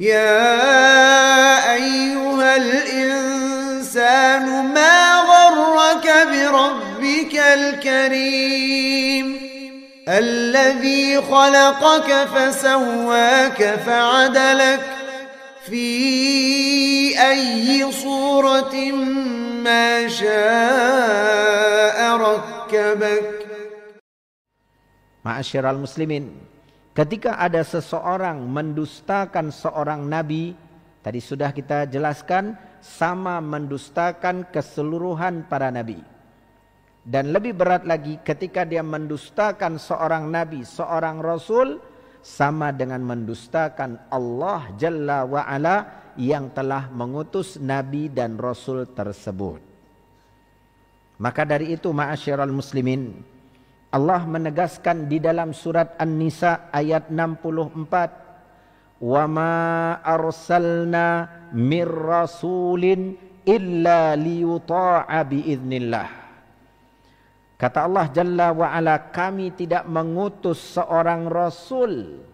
يا أيها الإنسان ما غرك بربك الكريم الذي خلقك فسواك فعدلك في أي صورة ما شاء ركبك. Ma'asyiral muslimin, ketika ada seseorang mendustakan seorang nabi, tadi sudah kita jelaskan, sama mendustakan keseluruhan para nabi. Dan lebih berat lagi ketika dia mendustakan seorang nabi, seorang rasul, sama dengan mendustakan Allah Jalla wa'ala yang telah mengutus nabi dan rasul tersebut. Maka dari itu ma'asyiral muslimin, Allah menegaskan di dalam surat An-Nisa ayat 64, "Wa ma arsalna mir rasulin illa liyuta'a biiznillah." Kata Allah Jalla wa Ala, kami tidak mengutus seorang rasul.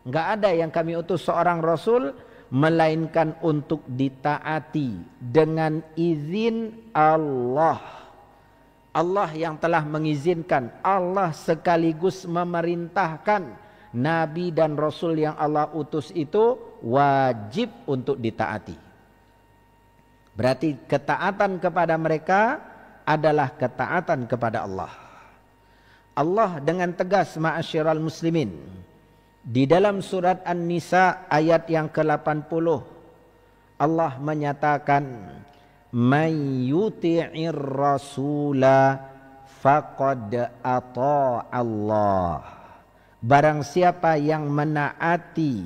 Enggak ada yang kami utus seorang rasul melainkan untuk ditaati dengan izin Allah. Allah yang telah mengizinkan, Allah sekaligus memerintahkan nabi dan rasul yang Allah utus itu wajib untuk ditaati. Berarti ketaatan kepada mereka adalah ketaatan kepada Allah. Allah dengan tegas ma'asyiral muslimin di dalam surat An-Nisa ayat yang ke-80 Allah menyatakan, "Man yuti'ir rasula faqad ata'a Allah." Barang siapa yang menaati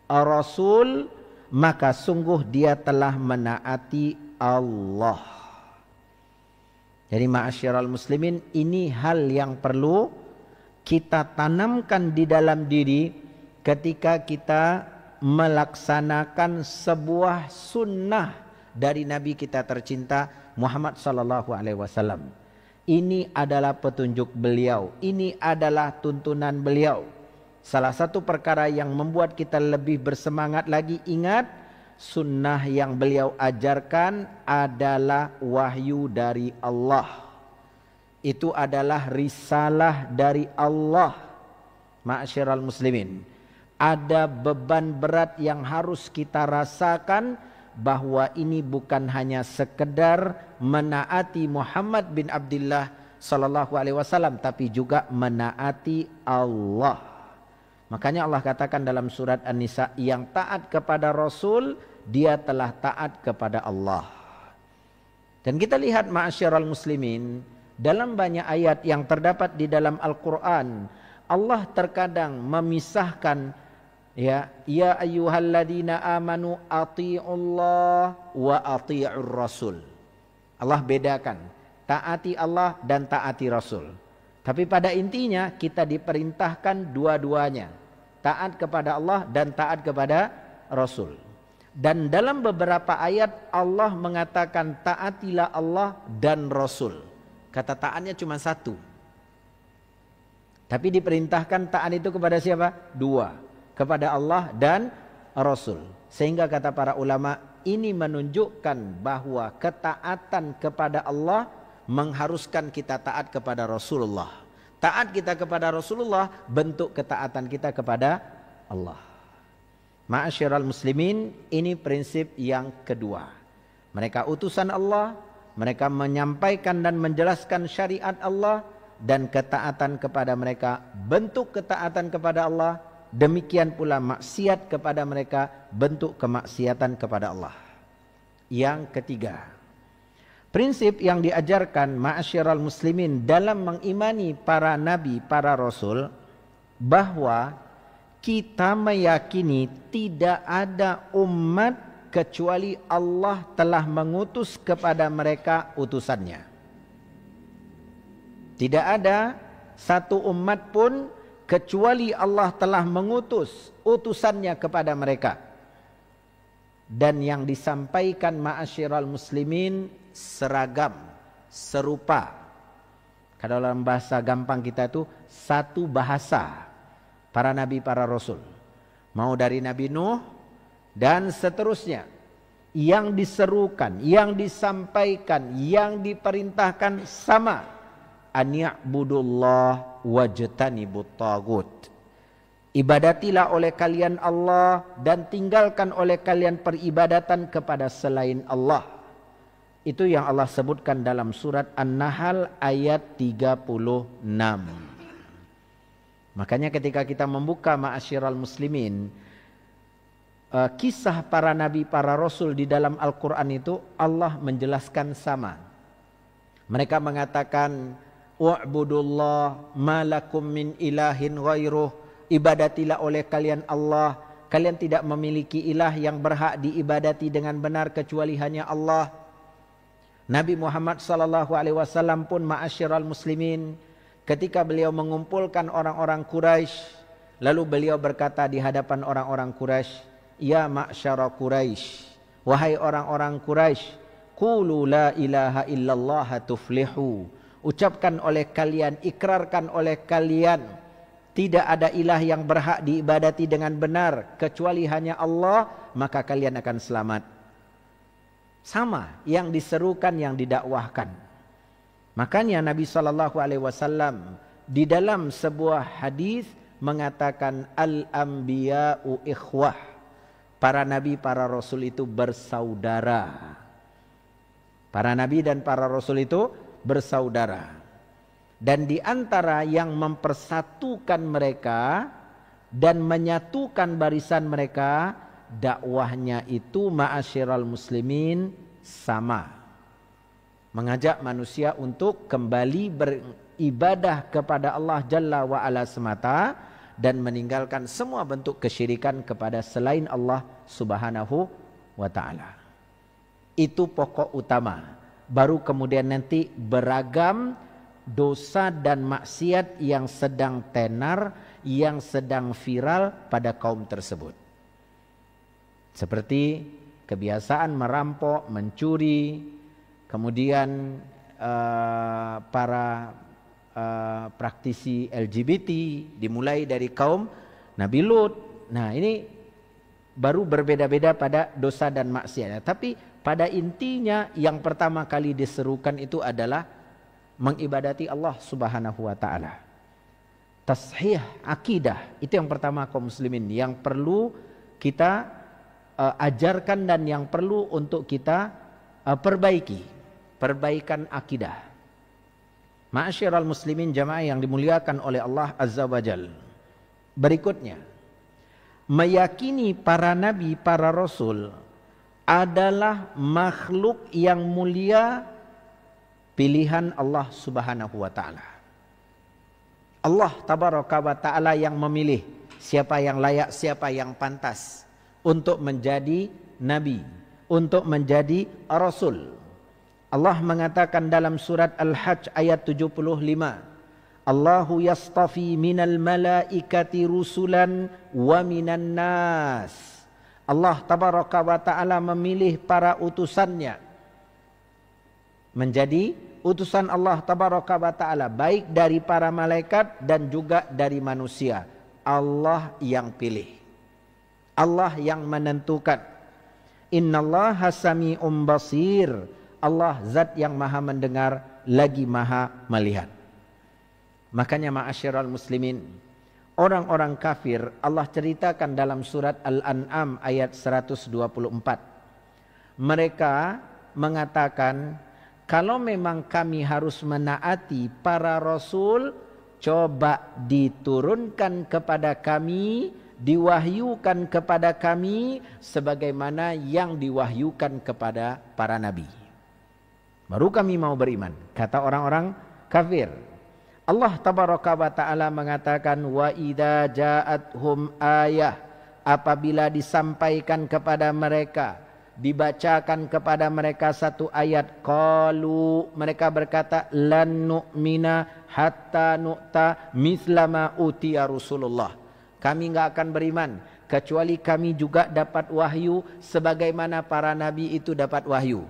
Rasul, maka sungguh dia telah menaati Allah. Jadi ma'asyiral muslimin, ini hal yang perlu kita tanamkan di dalam diri ketika kita melaksanakan sebuah sunnah dari Nabi kita tercinta Muhammad sallallahu alaihi wasallam. Ini adalah petunjuk beliau, ini adalah tuntunan beliau. Salah satu perkara yang membuat kita lebih bersemangat lagi, ingat, sunnah yang beliau ajarkan adalah wahyu dari Allah. Itu adalah risalah dari Allah. Ma'asyiral muslimin, ada beban berat yang harus kita rasakan, bahwa ini bukan hanya sekedar menaati Muhammad bin Abdullah sallallahu alaihi wasallam, tapi juga menaati Allah. Makanya Allah katakan dalam surat An-Nisa, yang taat kepada Rasul, dia telah taat kepada Allah. Dan kita lihat ma'asyiral muslimin, dalam banyak ayat yang terdapat di dalam Al-Quran, Allah terkadang memisahkan, ya ayyuhalladzina amanu ati'ullah wa ati'ur rasul. Allah bedakan taati Allah dan taati Rasul. Tapi pada intinya kita diperintahkan dua-duanya, taat kepada Allah dan taat kepada Rasul. Dan dalam beberapa ayat Allah mengatakan taatilah Allah dan Rasul. Kata taatnya cuma satu, tapi diperintahkan taat itu kepada siapa? Dua, kepada Allah dan Rasul. Sehingga kata para ulama, ini menunjukkan bahwa ketaatan kepada Allah mengharuskan kita taat kepada Rasulullah. Taat kita kepada Rasulullah bentuk ketaatan kita kepada Allah. Ma'asyiral muslimin, ini prinsip yang kedua. Mereka utusan Allah, mereka menyampaikan dan menjelaskan syariat Allah, dan ketaatan kepada mereka bentuk ketaatan kepada Allah. Demikian pula maksiat kepada mereka bentuk kemaksiatan kepada Allah. Yang ketiga, prinsip yang diajarkan ma'asyiral muslimin dalam mengimani para nabi, para rasul, bahwa kita meyakini tidak ada umat kecuali Allah telah mengutus kepada mereka utusannya. Tidak ada satu umat pun kecuali Allah telah mengutus utusannya kepada mereka. Dan yang disampaikan ma'asyiral muslimin seragam, serupa. Kalau dalam bahasa gampang kita itu satu bahasa para nabi, para rasul. Mau dari Nabi Nuh dan seterusnya. Yang diserukan, yang disampaikan, yang diperintahkan sama. An ya'budullah wajtanibut tagut. Ibadatilah oleh kalian Allah dan tinggalkan oleh kalian peribadatan kepada selain Allah. Itu yang Allah sebutkan dalam surat An-Nahl ayat 36. Makanya ketika kita membuka ma'asyiral muslimin, kisah para nabi, para rasul di dalam Al-Quran itu Allah menjelaskan sama. Mereka mengatakan, wa'budullah malakum min ilahin ghairuh. Ibadatilah oleh kalian Allah. Kalian tidak memiliki ilah yang berhak diibadati dengan benar kecuali hanya Allah. Nabi Muhammad SAW pun ma'asyiral muslimin, ketika beliau mengumpulkan orang-orang Quraisy, lalu beliau berkata di hadapan orang-orang Quraisy, ya ma'syara Quraisy, wahai orang-orang Quraisy, qulu la ilaha illallah tuflihu. Ucapkan oleh kalian, ikrarkan oleh kalian, tidak ada ilah yang berhak diibadati dengan benar kecuali hanya Allah, maka kalian akan selamat. Sama yang diserukan, yang didakwahkan. Makanya Nabi SAW di dalam sebuah hadis mengatakan al-anbiya'u ikhwah. Para nabi, para rasul itu bersaudara. Para nabi dan para rasul itu bersaudara. Dan di antara yang mempersatukan mereka dan menyatukan barisan mereka, dakwahnya itu ma'asyiral muslimin sama. Mengajak manusia untuk kembali beribadah kepada Allah Jalla wa'ala semata, dan meninggalkan semua bentuk kesyirikan kepada selain Allah Subhanahu wa ta'ala. Itu pokok utama. Baru kemudian nanti beragam dosa dan maksiat yang sedang tenar, yang sedang viral pada kaum tersebut. Seperti kebiasaan merampok, mencuri, kemudian para praktisi LGBT dimulai dari kaum Nabi Lut. Nah, ini baru berbeda-beda pada dosa dan maksiatnya. Tapi pada intinya yang pertama kali diserukan itu adalah mengibadati Allah Subhanahu wa ta'ala. Tashih akidah, itu yang pertama kaum muslimin, yang perlu kita ajarkan dan yang perlu untuk kita perbaiki. Perbaikan akidah. Ma'asyiral muslimin jamaah yang dimuliakan oleh Allah Azza wa Jal. Berikutnya, meyakini para nabi, para rasul adalah makhluk yang mulia, pilihan Allah Subhanahu wa ta'ala. Allah tabaraka wa ta'ala yang memilih siapa yang layak, siapa yang pantas untuk menjadi nabi, untuk menjadi rasul. Allah mengatakan dalam surat Al-Hajj ayat 75, Allahu yastafi minal malaikati rusulan wa minan nas. Allah tabaraka wa ta'ala memilih para utusannya menjadi utusan Allah tabaraka wa ta'ala, baik dari para malaikat dan juga dari manusia. Allah yang pilih, Allah yang menentukan. Innallaha sami'un basir. Allah zat yang maha mendengar lagi maha melihat. Makanya ma'asyiral muslimin, orang-orang kafir Allah ceritakan dalam surat Al-An'am ayat 124. Mereka mengatakan, kalau memang kami harus menaati para rasul, coba diturunkan kepada kami, diwahyukan kepada kami sebagaimana yang diwahyukan kepada para nabi. Baru kami mau beriman, kata orang-orang kafir. Allah tabaraka wa ta'ala mengatakan, wa idza ja'athum ayah, apabila disampaikan kepada mereka, dibacakan kepada mereka satu ayat, qalu, mereka berkata, lan nu'mina hatta nu'ta mithla ma utiya Rasulullah. Kami enggak akan beriman kecuali kami juga dapat wahyu sebagaimana para nabi itu dapat wahyu.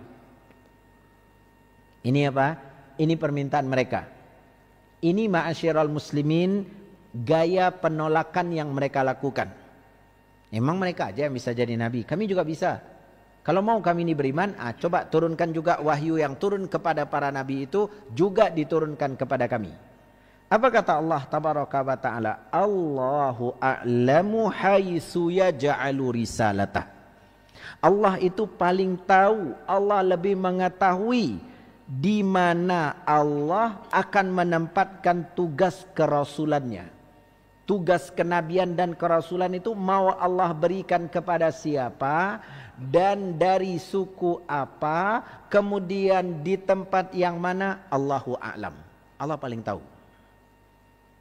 Ini apa? Ini permintaan mereka. Ini ma'asyiral muslimin, gaya penolakan yang mereka lakukan. Memang mereka aja yang bisa jadi nabi. Kami juga bisa. Kalau mau kami ini beriman, coba turunkan juga wahyu yang turun kepada para nabi itu juga diturunkan kepada kami. Apa kata Allah tabaraka wa ta'ala? Allahu a'lamu haitsu yaj'alu risalatah. Allah itu paling tahu, Allah lebih mengetahui di mana Allah akan menempatkan tugas kerasulannya. Tugas kenabian dan kerasulan itu mau Allah berikan kepada siapa dan dari suku apa, kemudian di tempat yang mana, Allahu a'lam. Allah paling tahu.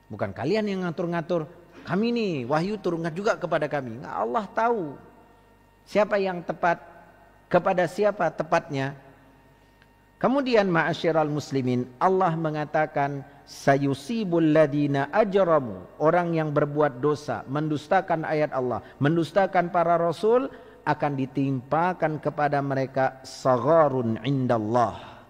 Bukan kalian yang ngatur-ngatur, kami nih wahyu turunkan juga kepada kami. Allah tahu siapa yang tepat, kepada siapa tepatnya. Kemudian ma'asyiral muslimin, Allah mengatakan sayusibul ladina ajramu, orang yang berbuat dosa, mendustakan ayat Allah, mendustakan para rasul, akan ditimpakan kepada mereka sagharun indallah.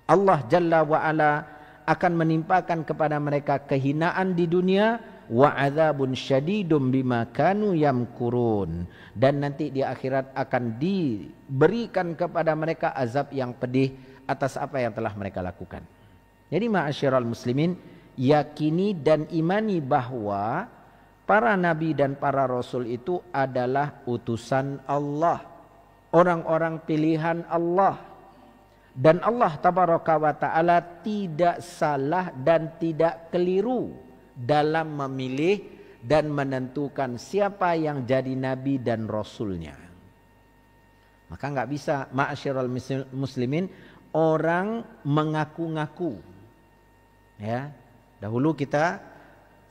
Allah Jalla wa Ala akan menimpakan kepada mereka kehinaan di dunia, wa adzabun syadidum bima kanu yamkurun, dan nanti di akhirat akan diberikan kepada mereka azab yang pedih atas apa yang telah mereka lakukan. Jadi ma'asyiral muslimin, yakini dan imani bahwa para nabi dan para rasul itu adalah utusan Allah, orang-orang pilihan Allah, dan Allah tabaraka wa ta'ala tidak salah dan tidak keliru dalam memilih dan menentukan siapa yang jadi nabi dan rasulnya. Maka nggak bisa ma'asyiral muslimin orang mengaku-ngaku. Ya, dahulu kita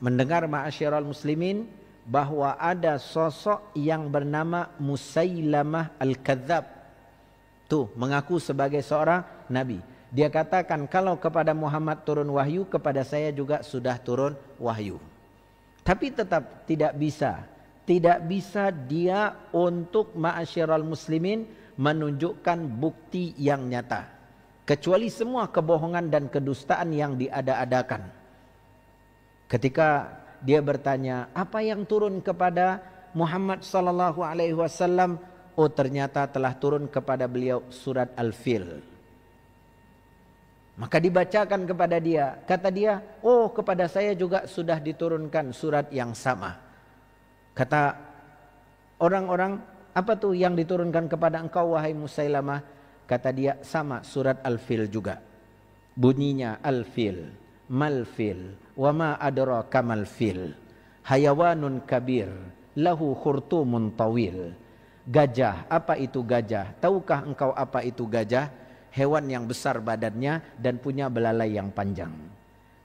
mendengar ma'asyiral muslimin bahwa ada sosok yang bernama Musailamah al-Kadzab. Tuh, mengaku sebagai seorang nabi. Dia katakan kalau kepada Muhammad turun wahyu, kepada saya juga sudah turun wahyu. Tapi tetap tidak bisa. Tidak bisa dia untuk ma'asyiral muslimin menunjukkan bukti yang nyata. Kecuali semua kebohongan dan kedustaan yang diada-adakan. Ketika dia bertanya, apa yang turun kepada Muhammad sallallahu alaihi wasallam? Oh, ternyata telah turun kepada beliau surat Al-Fil. Maka dibacakan kepada dia. Kata dia, oh kepada saya juga sudah diturunkan surat yang sama. Kata orang-orang, apa tuh yang diturunkan kepada engkau wahai Musailamah? Kata dia, sama surat Al-Fil juga. Bunyinya Al-Fil, Mal-Fil, wa ma adraka mal-fil, hayawanun kabir, lahu khurtumun tawil. Gajah, apa itu gajah? Tahukah engkau apa itu gajah? Hewan yang besar badannya dan punya belalai yang panjang.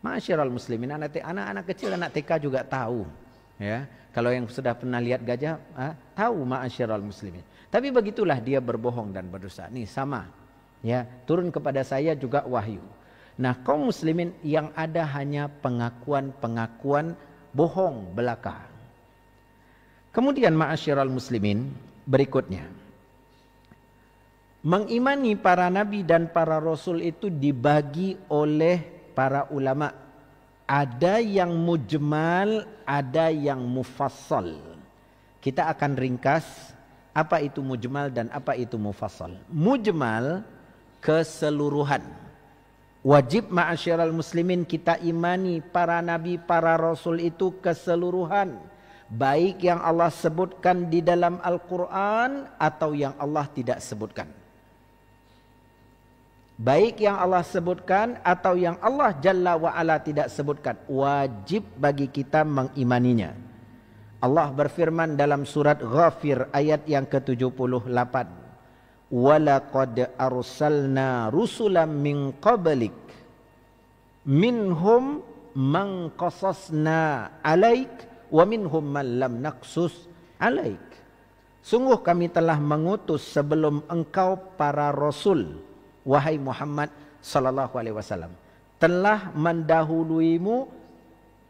Ma'asyiral muslimin, anak-anak kecil, anak TK juga tahu. Ya, kalau yang sudah pernah lihat gajah, tahu ma'asyiral muslimin. Tapi begitulah dia berbohong dan berdosa. Nih sama, ya, turun kepada saya juga wahyu. Nah, kaum muslimin yang ada hanya pengakuan-pengakuan bohong belaka. Kemudian ma'asyiral muslimin, berikutnya, mengimani para nabi dan para rasul itu dibagi oleh para ulama. Ada yang mujmal, ada yang mufassal. Kita akan ringkas apa itu mujmal dan apa itu mufassal. Mujmal, keseluruhan. Wajib ma'asyiral muslimin kita imani para nabi, para rasul itu keseluruhan. Baik yang Allah sebutkan di dalam Al-Quran atau yang Allah tidak sebutkan. Baik yang Allah sebutkan atau yang Allah Jalla wa'ala tidak sebutkan. Wajib bagi kita mengimaninya. Allah berfirman dalam surat Ghafir ayat yang ke-78. Walaqad arsalna rusulam min qablik minhum man qasasna alaik wa minhum man lam naqsus alaik. Sungguh kami telah mengutus sebelum engkau para rasul, wahai Muhammad sallallahu alaihi wasallam. Telah mendahuluimu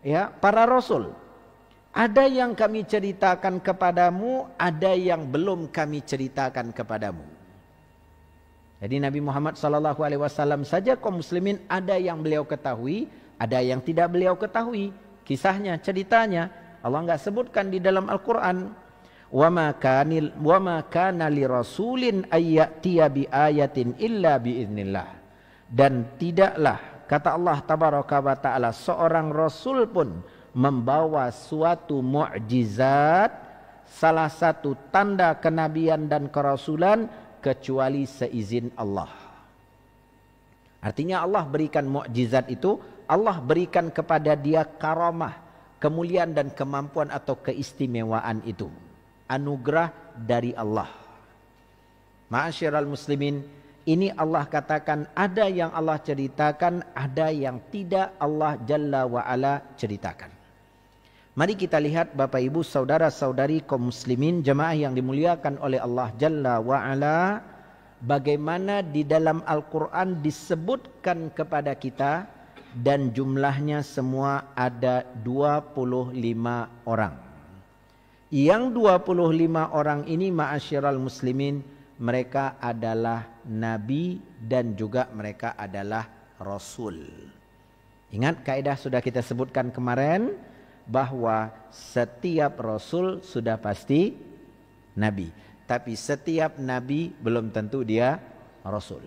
ya para rasul. Ada yang kami ceritakan kepadamu, ada yang belum kami ceritakan kepadamu. Jadi Nabi Muhammad SAW saja kaum muslimin ada yang beliau ketahui, ada yang tidak beliau ketahui. Kisahnya, ceritanya Allah enggak sebutkan di dalam Al-Quran. wa ma kana li rasulin ayyatiya bi ayatin illa bi idznillah. Dan tidaklah, kata Allah tabaraka wa taala, seorang rasul pun membawa suatu mukjizat, salah satu tanda kenabian dan kerasulan, kecuali seizin Allah. Artinya Allah berikan mukjizat itu, Allah berikan kepada dia karamah, kemuliaan dan kemampuan atau keistimewaan itu. Anugerah dari Allah. Ma'asyiral muslimin, ini Allah katakan ada yang Allah ceritakan, ada yang tidak Allah Jalla wa'ala ceritakan. Mari kita lihat Bapak Ibu saudara-saudari kaum muslimin jemaah yang dimuliakan oleh Allah Jalla wa'ala, bagaimana di dalam Al-Quran disebutkan kepada kita dan jumlahnya semua ada 25 orang. Yang 25 orang ini ma'asyiral muslimin, mereka adalah nabi dan juga mereka adalah rasul. Ingat kaidah sudah kita sebutkan kemarin bahwa setiap rasul sudah pasti nabi, tapi setiap nabi belum tentu dia rasul.